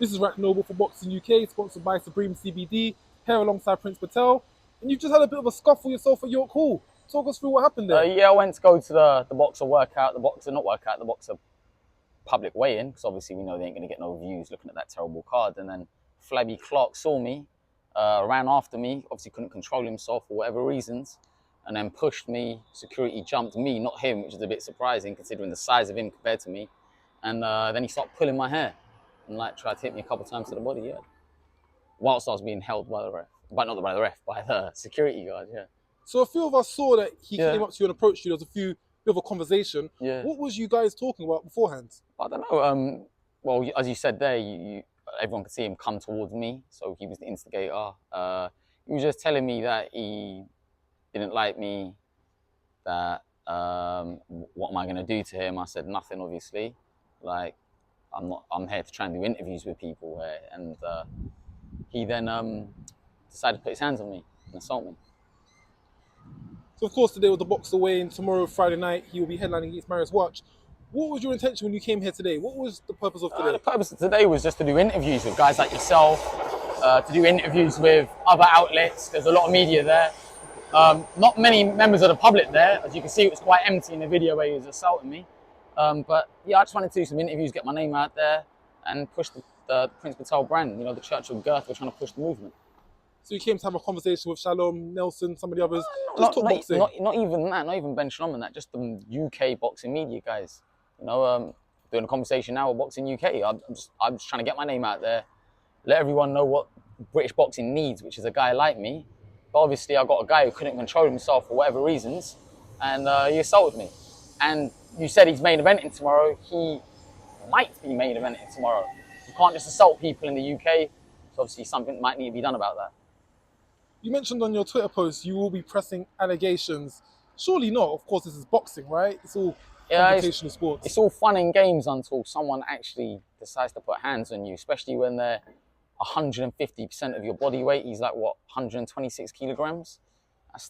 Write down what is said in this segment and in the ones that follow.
This is Rack Noble for Boxing UK, sponsored by Supreme CBD, here alongside Prince Patel. And you've just had a bit of a scuffle yourself at York Hall. Talk us through what happened there. Yeah, I went to go to the boxer workout, the boxer public weigh-in, because obviously we know they ain't going to get no views looking at that terrible card. And then Flabby Clarke saw me, ran after me, obviously couldn't control himself for whatever reasons, and then pushed me. Security jumped me, not him, which is a bit surprising considering the size of him compared to me. And then he started pulling my hair and like tried to hit me a couple of times to the body, whilst I was being held by the ref. But not by the ref, by the security guard, So a few of us saw that he came up to you and approached you. There was a few bit of a conversation. What was you guys talking about beforehand? I don't know. Well, as you said there, everyone could see him come towards me, so he was the instigator. He was just telling me that he didn't like me, that what am I going to do to him? I said nothing, obviously. Like, I'm here to try and do interviews with people, and he then decided to put his hands on me and assault me. So of course today was the boxer weigh-in. Tomorrow, Friday night, he will be headlining against Marius Watch. What was your intention when you came here today? What was the purpose of today? The purpose of today was just to do interviews with guys like yourself, to do interviews with other outlets. There's a lot of media there. Not many members of the public there. As you can see, it was quite empty in the video where he was assaulting me. But yeah, I just wanted to do some interviews, get my name out there, and push the Prince Patel brand. You know, the Church of Girth. We're trying to push the movement. So you came to have a conversation with Shalom, Nelson, some of the others. Not even that. Not even Ben Shalom and that. Just the UK boxing media guys. You know, doing a conversation now with Boxing UK. I'm just trying to get my name out there, let everyone know what British boxing needs, which is a guy like me. But obviously, I got a guy who couldn't control himself for whatever reasons, and he assaulted me. And you said he's main eventing tomorrow. He might be main eventing tomorrow. You can't just assault people in the UK. So obviously, something might need to be done about that. You mentioned on your Twitter post you will be pressing allegations. Surely not. Of course, this is boxing, right? It's all computational sports. It's all fun and games until someone actually decides to put hands on you, especially when they're 150% of your body weight. He's like, what, 126 kilograms?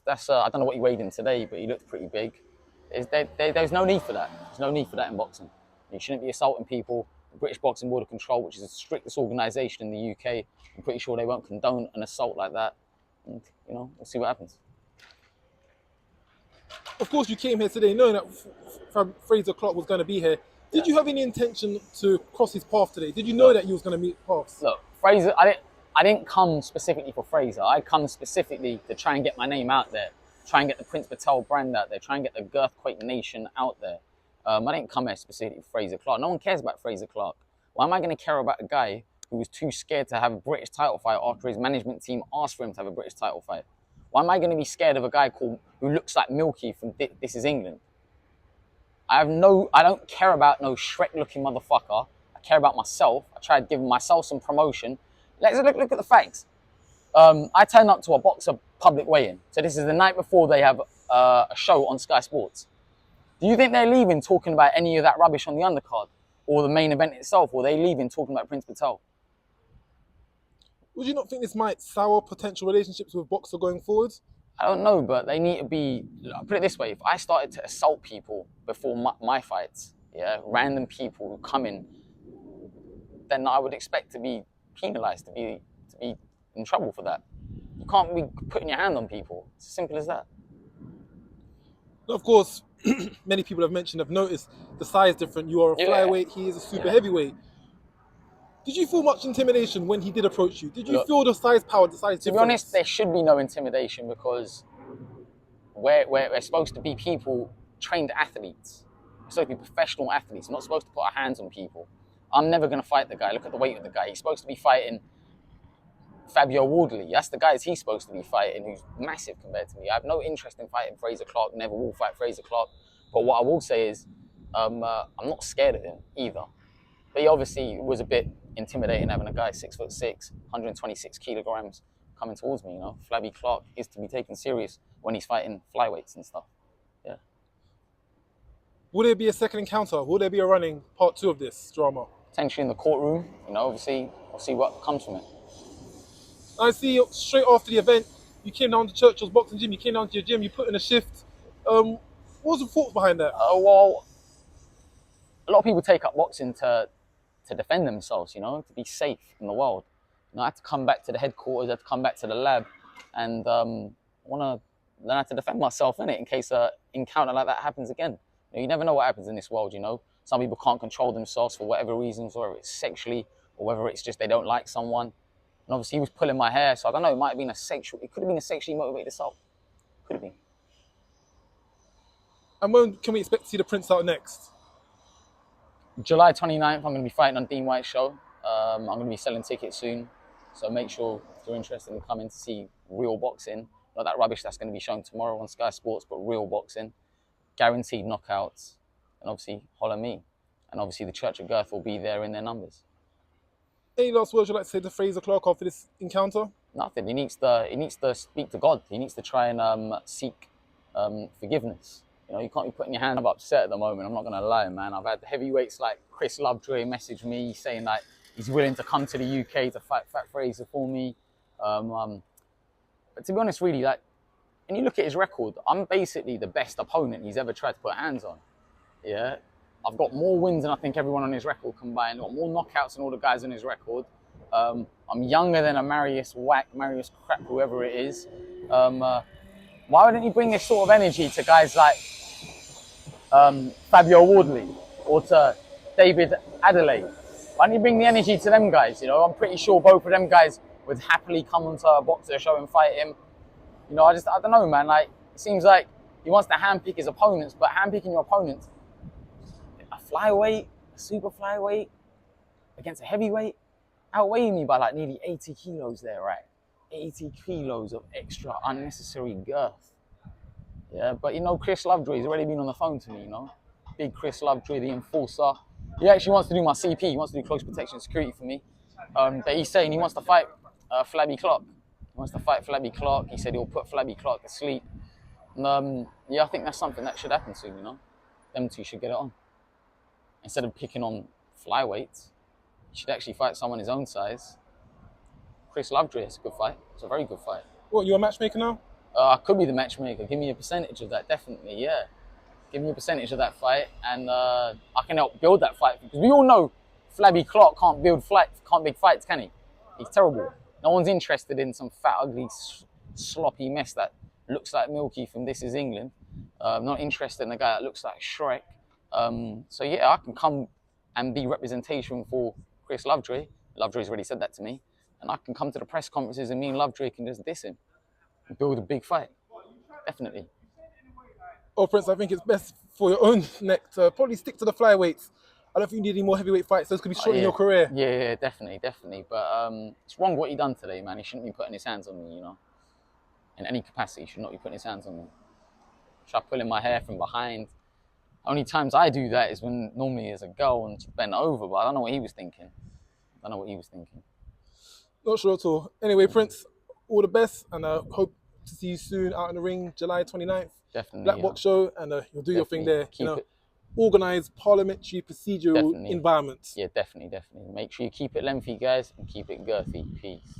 That's I don't know what he weighed in today, but he looked pretty big. There's no need for that. There's no need for that in boxing. You shouldn't be assaulting people. The British Boxing Board of Control, which is the strictest organisation in the UK, I'm pretty sure they won't condone an assault like that. And, you know, we'll see what happens. Of course, you came here today knowing that Frazer Clarke was going to be here. Did you have any intention to cross his path today? Did you know that you was going to meet paths? Look, Frazer, I didn't come specifically for Frazer. I come specifically to try and get my name out there, try and get the Prince Patel brand out there, try and get the Girthquake Nation out there. I didn't come here specifically for Frazer Clarke. No one cares about Frazer Clarke. Why am I going to care about a guy who was too scared to have a British title fight after his management team asked for him to have a British title fight? Why am I going to be scared of a guy who looks like Milky from This Is England? I don't care about no Shrek-looking motherfucker. I care about myself. I tried giving myself some promotion. Let's look at the facts. I turned up to a boxer public weigh-in. So this is the night before they have a show on Sky Sports. Do you think they're leaving talking about any of that rubbish on the undercard? Or the main event itself? Or are they leaving talking about Prince Patel? Would you not think this might sour potential relationships with boxer going forward? I don't know, but they need to be... I'll put it this way. If I started to assault people before my fights, random people who come in, then I would expect to be penalised, to be in trouble for that. You can't be putting your hand on people. It's as simple as that. Of course, many people have noticed the size difference. You are a flyweight, he is a super heavyweight. Did you feel much intimidation when he did approach you? Did you feel the size power, the size difference? To be honest, there should be no intimidation because we're supposed to be people, trained athletes. We're supposed to be professional athletes. We're not supposed to put our hands on people. I'm never going to fight the guy. Look at the weight of the guy. He's supposed to be fighting Fabio Wardley. That's the guys he's supposed to be fighting, who's massive compared to me. I have no interest in fighting Frazer Clarke, never will fight Frazer Clarke. But what I will say is, I'm not scared of him either. But he obviously was a bit intimidating having a guy 6'6", 126 kilograms coming towards me, you know. Flabby Clarke is to be taken serious when he's fighting flyweights and stuff. Yeah. Will there be a second encounter? Will there be a running part 2 of this drama? Potentially in the courtroom, you know, obviously, we'll see what comes from it. I see straight after the event, you came down to Churchill's boxing gym, you came down to your gym, you put in a shift. What was the thought behind that? Well, a lot of people take up boxing to to defend themselves, you know, to be safe in the world. You know, I had to come back to the headquarters, I had to come back to the lab, and I want to learn how to defend myself in it in case an encounter like that happens again. You know, you never know what happens in this world, you know. Some people can't control themselves for whatever reasons, whether it's sexually or whether it's just they don't like someone. And obviously he was pulling my hair, so I don't know, it could have been a sexually motivated assault. Could have been. And when can we expect to see the Prince out next? July 29th, I'm going to be fighting on Dean White's show. I'm going to be selling tickets soon. So make sure if you're interested in coming to see real boxing, not that rubbish that's going to be shown tomorrow on Sky Sports, but real boxing, guaranteed knockouts, and obviously holler me. And obviously the Church of Girth will be there in their numbers. Any last words you'd like to say to Frazer Clarke after this encounter? Nothing. He needs to speak to God. He needs to try and seek forgiveness. You know, you can't be putting your hand up upset at the moment. I'm not going to lie, man. I've had heavyweights like Chris Lovejoy message me saying that he's willing to come to the UK to fight Fat Frazer for me. But to be honest, really, like, when you look at his record, I'm basically the best opponent he's ever tried to put hands on. Yeah, I've got more wins than I think everyone on his record combined. I've got more knockouts than all the guys on his record. I'm younger than a Marius Crap, whoever it is. Why wouldn't he bring this sort of energy to guys like Fabio Wardley or to David Adelaide? Why don't you bring the energy to them guys? You know, I'm pretty sure both of them guys would happily come onto a boxer show and fight him. You know, I don't know, man. Like, it seems like he wants to handpick his opponents, but handpicking your opponents, a flyweight, a super flyweight against a heavyweight, outweighing me by like nearly 80 kilos there, right? 80 kilos of extra unnecessary girth. Yeah, but you know, Chris Lovejoy's already been on the phone to me, you know. Big Chris Lovejoy, the enforcer. He actually wants to do my CP. He wants to do close protection security for me. But he's saying he wants to fight Flabby Clarke. He wants to fight Flabby Clarke. He said he'll put Flabby Clarke to sleep. And yeah, I think that's something that should happen soon, you know. Them two should get it on. Instead of picking on flyweights, he should actually fight someone his own size. Chris Lovejoy, it's a good fight. It's a very good fight. What, you a matchmaker now? I could be the matchmaker. Give me a percentage of that, definitely, yeah. Give me a percentage of that fight, and I can help build that fight. Because we all know Flabby Clarke can't big fights, can he? He's terrible. No one's interested in some fat, ugly, sloppy mess that looks like Milky from This Is England. Not interested in the guy that looks like Shrek. So yeah, I can come and be representation for Chris Lovejoy. Lovejoy's already said that to me. And I can come to the press conferences and me and Lovejoy can just diss him and build a big fight. Definitely. Oh, Prince, I think it's best for your own neck to probably stick to the flyweights. I don't think you need any more heavyweight fights. Those could be short in your career. Yeah, definitely. But it's wrong what he done today, man. He shouldn't be putting his hands on me, you know. In any capacity, he should not be putting his hands on me. Try pulling my hair from behind. Only times I do that is when normally there's a girl and she's bent over, but I don't know what he was thinking. Not sure at all. Anyway, Prince, all the best, and I hope to see you soon out in the ring, July 29th. Definitely. Black Box Show, and you'll do your thing there. Keep it. Organised parliamentary procedural environments. Yeah, definitely. Make sure you keep it lengthy, guys, and keep it girthy. Peace.